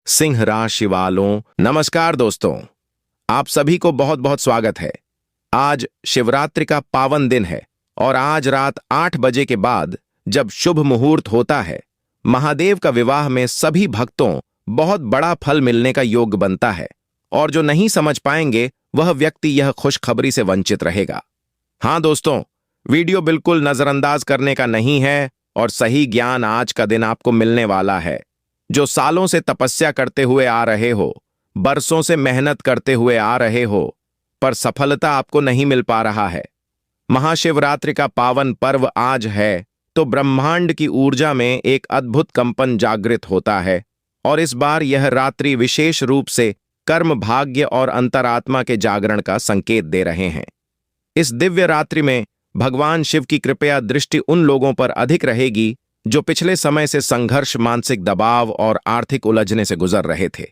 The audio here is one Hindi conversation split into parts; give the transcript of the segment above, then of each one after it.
सिंह राशि वालों, नमस्कार दोस्तों। आप सभी को बहुत बहुत स्वागत है। आज शिवरात्रि का पावन दिन है और आज रात 8 बजे के बाद जब शुभ मुहूर्त होता है, महादेव का विवाह में सभी भक्तों बहुत बड़ा फल मिलने का योग बनता है और जो नहीं समझ पाएंगे वह व्यक्ति यह खुशखबरी से वंचित रहेगा। हाँ दोस्तों, वीडियो बिल्कुल नजरअंदाज करने का नहीं है और सही ज्ञान आज का दिन आपको मिलने वाला है। जो सालों से तपस्या करते हुए आ रहे हो, बरसों से मेहनत करते हुए आ रहे हो, पर सफलता आपको नहीं मिल पा रहा है। महाशिवरात्रि का पावन पर्व आज है तो ब्रह्मांड की ऊर्जा में एक अद्भुत कंपन जागृत होता है और इस बार यह रात्रि विशेष रूप से कर्म, भाग्य और अंतरात्मा के जागरण का संकेत दे रहे हैं। इस दिव्य रात्रि में भगवान शिव की कृपया दृष्टि उन लोगों पर अधिक रहेगी जो पिछले समय से संघर्ष, मानसिक दबाव और आर्थिक उलझने से गुजर रहे थे।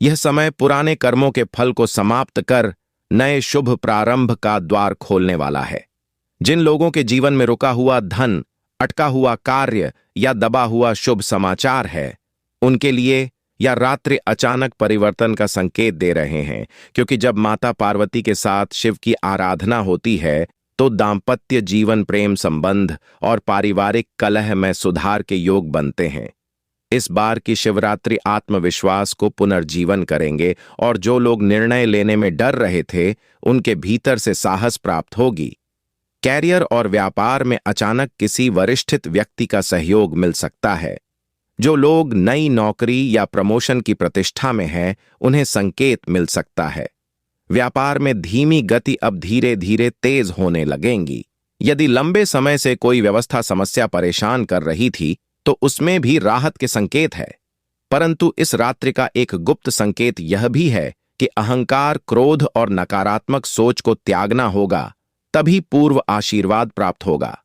यह समय पुराने कर्मों के फल को समाप्त कर नए शुभ प्रारंभ का द्वार खोलने वाला है। जिन लोगों के जीवन में रुका हुआ धन, अटका हुआ कार्य या दबा हुआ शुभ समाचार है, उनके लिए यह रात्रि अचानक परिवर्तन का संकेत दे रहे हैं, क्योंकि जब माता पार्वती के साथ शिव की आराधना होती है तो दाम्पत्य जीवन, प्रेम संबंध और पारिवारिक कलह में सुधार के योग बनते हैं। इस बार की शिवरात्रि आत्मविश्वास को पुनर्जीवन करेंगे और जो लोग निर्णय लेने में डर रहे थे, उनके भीतर से साहस प्राप्त होगी। कैरियर और व्यापार में अचानक किसी वरिष्ठ व्यक्ति का सहयोग मिल सकता है। जो लोग नई नौकरी या प्रमोशन की प्रतिष्ठा में हैं, उन्हें संकेत मिल सकता है। व्यापार में धीमी गति अब धीरे धीरे तेज होने लगेंगी। यदि लंबे समय से कोई व्यवस्था समस्या परेशान कर रही थी तो उसमें भी राहत के संकेत है। परंतु इस रात्रि का एक गुप्त संकेत यह भी है कि अहंकार, क्रोध और नकारात्मक सोच को त्यागना होगा, तभी पूर्व आशीर्वाद प्राप्त होगा।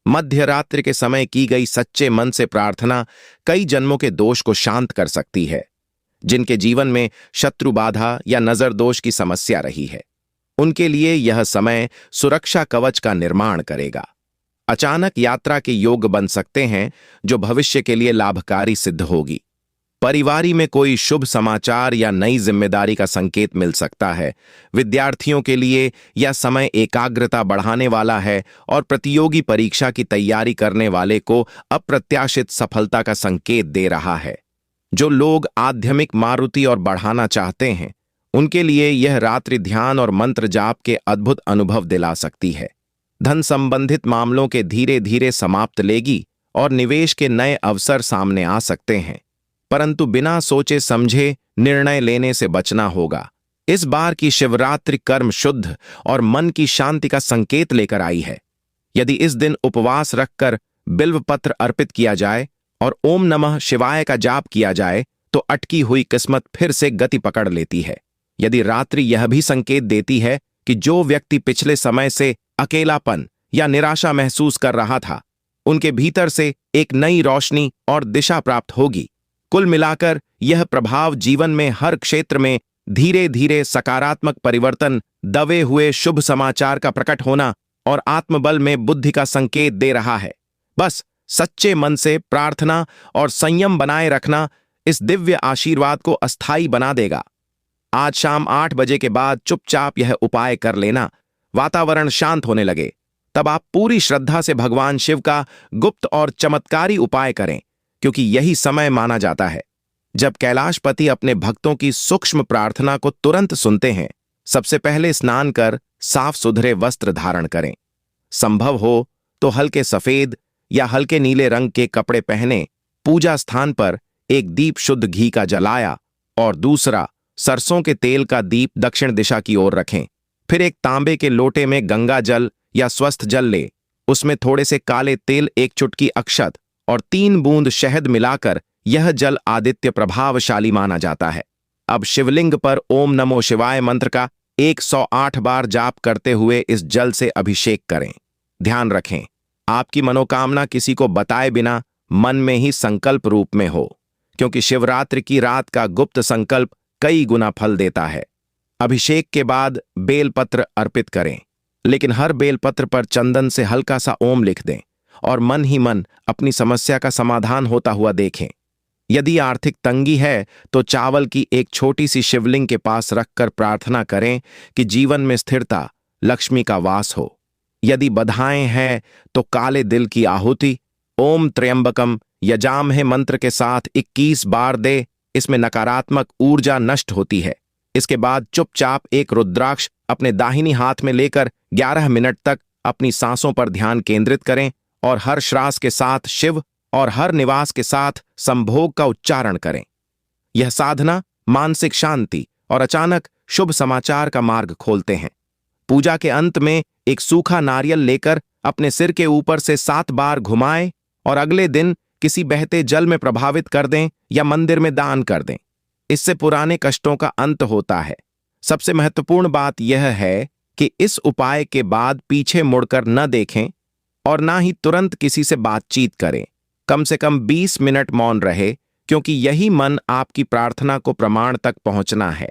मध्य रात्रि के समय की गई सच्चे मन से प्रार्थना कई जन्मों के दोष को शांत कर सकती है। जिनके जीवन में शत्रु बाधा या नजर दोष की समस्या रही है, उनके लिए यह समय सुरक्षा कवच का निर्माण करेगा। अचानक यात्रा के योग बन सकते हैं जो भविष्य के लिए लाभकारी सिद्ध होगी। परिवार में कोई शुभ समाचार या नई जिम्मेदारी का संकेत मिल सकता है। विद्यार्थियों के लिए यह समय एकाग्रता बढ़ाने वाला है और प्रतियोगी परीक्षा की तैयारी करने वाले को अप्रत्याशित सफलता का संकेत दे रहा है। जो लोग आध्यात्मिक मारुति और बढ़ाना चाहते हैं, उनके लिए यह रात्रि ध्यान और मंत्र जाप के अद्भुत अनुभव दिला सकती है। धन संबंधित मामलों के धीरे धीरे समाप्त लेगी और निवेश के नए अवसर सामने आ सकते हैं, परंतु बिना सोचे समझे निर्णय लेने से बचना होगा। इस बार की शिवरात्रि कर्म शुद्ध और मन की शांति का संकेत लेकर आई है। यदि इस दिन उपवास रखकर बिल्व पत्र अर्पित किया जाए और ओम नमः शिवाय का जाप किया जाए तो अटकी हुई किस्मत फिर से गति पकड़ लेती है। यदि रात्रि यह भी संकेत देती है कि जो व्यक्ति पिछले समय से अकेलापन या निराशा महसूस कर रहा था, उनके भीतर से एक नई रोशनी और दिशा प्राप्त होगी। कुल मिलाकर यह प्रभाव जीवन में हर क्षेत्र में धीरे धीरे सकारात्मक परिवर्तन, दबे हुए शुभ समाचार का प्रकट होना और आत्मबल में बुद्धि का संकेत दे रहा है। बस सच्चे मन से प्रार्थना और संयम बनाए रखना इस दिव्य आशीर्वाद को अस्थायी बना देगा। आज शाम 8 बजे के बाद चुपचाप यह उपाय कर लेना। वातावरण शांत होने लगे तब आप पूरी श्रद्धा से भगवान शिव का गुप्त और चमत्कारी उपाय करें, क्योंकि यही समय माना जाता है जब कैलाशपति अपने भक्तों की सूक्ष्म प्रार्थना को तुरंत सुनते हैं। सबसे पहले स्नान कर साफ सुथरे वस्त्र धारण करें। संभव हो तो हल्के सफेद या हल्के नीले रंग के कपड़े पहने पूजा स्थान पर एक दीप शुद्ध घी का जलाया और दूसरा सरसों के तेल का दीप दक्षिण दिशा की ओर रखें। फिर एक तांबे के लोटे में गंगा जल या स्वस्थ जल ले, उसमें थोड़े से काले तेल, 1 चुटकी अक्षत और 3 बूंद शहद मिलाकर यह जल आदित्य प्रभावशाली माना जाता है। अब शिवलिंग पर ओम नमो शिवाय मंत्र का 108 बार जाप करते हुए इस जल से अभिषेक करें। ध्यान रखें, आपकी मनोकामना किसी को बताए बिना मन में ही संकल्प रूप में हो, क्योंकि शिवरात्रि की रात का गुप्त संकल्प कई गुना फल देता है। अभिषेक के बाद बेलपत्र अर्पित करें, लेकिन हर बेलपत्र पर चंदन से हल्का सा ओम लिख दें और मन ही मन अपनी समस्या का समाधान होता हुआ देखें। यदि आर्थिक तंगी है तो चावल की एक छोटी सी शिवलिंग के पास रखकर प्रार्थना करें कि जीवन में स्थिरता, लक्ष्मी का वास हो। यदि बाधाएं हैं तो काले दिल की आहुति, ओम त्र्यंबकम यजामहे मंत्र के साथ 21 बार दे। इसमें नकारात्मक ऊर्जा नष्ट होती है। इसके बाद चुपचाप एक रुद्राक्ष अपने दाहिनी हाथ में लेकर 11 मिनट तक अपनी सांसों पर ध्यान केंद्रित करें और हर श्वास के साथ शिव और हर निवास के साथ संभोग का उच्चारण करें। यह साधना मानसिक शांति और अचानक शुभ समाचार का मार्ग खोलते हैं। पूजा के अंत में एक सूखा नारियल लेकर अपने सिर के ऊपर से 7 बार घुमाएं और अगले दिन किसी बहते जल में प्रभावित कर दें या मंदिर में दान कर दें। इससे पुराने कष्टों का अंत होता है। सबसे महत्वपूर्ण बात यह है कि इस उपाय के बाद पीछे मुड़कर न देखें और ना ही तुरंत किसी से बातचीत करें। कम से कम 20 मिनट मौन रहे, क्योंकि यही मन आपकी प्रार्थना को प्रमाण तक पहुंचना है।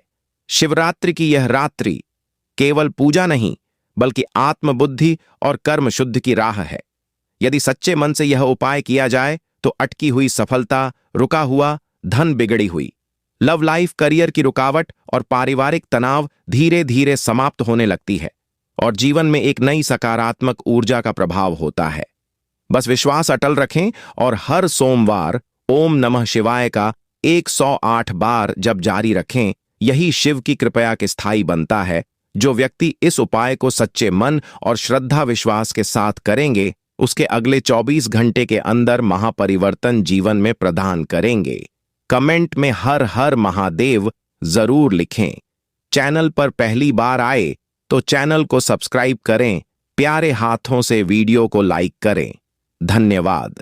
शिवरात्रि की यह रात्रि केवल पूजा नहीं, बल्कि आत्मबुद्धि और कर्म शुद्ध की राह है। यदि सच्चे मन से यह उपाय किया जाए तो अटकी हुई सफलता, रुका हुआ धन, बिगड़ी हुई लव लाइफ, करियर की रुकावट और पारिवारिक तनाव धीरे धीरे समाप्त होने लगती है और जीवन में एक नई सकारात्मक ऊर्जा का प्रभाव होता है। बस विश्वास अटल रखें और हर सोमवार ओम नमः शिवाय का 108 बार जप जारी रखें। यही शिव की कृपया के स्थायी बनता है। जो व्यक्ति इस उपाय को सच्चे मन और श्रद्धा विश्वास के साथ करेंगे, उसके अगले 24 घंटे के अंदर महापरिवर्तन जीवन में प्रदान करेंगे। कमेंट में हर हर महादेव जरूर लिखें। चैनल पर पहली बार आए तो चैनल को सब्सक्राइब करें। प्यारे हाथों से वीडियो को लाइक करें। धन्यवाद।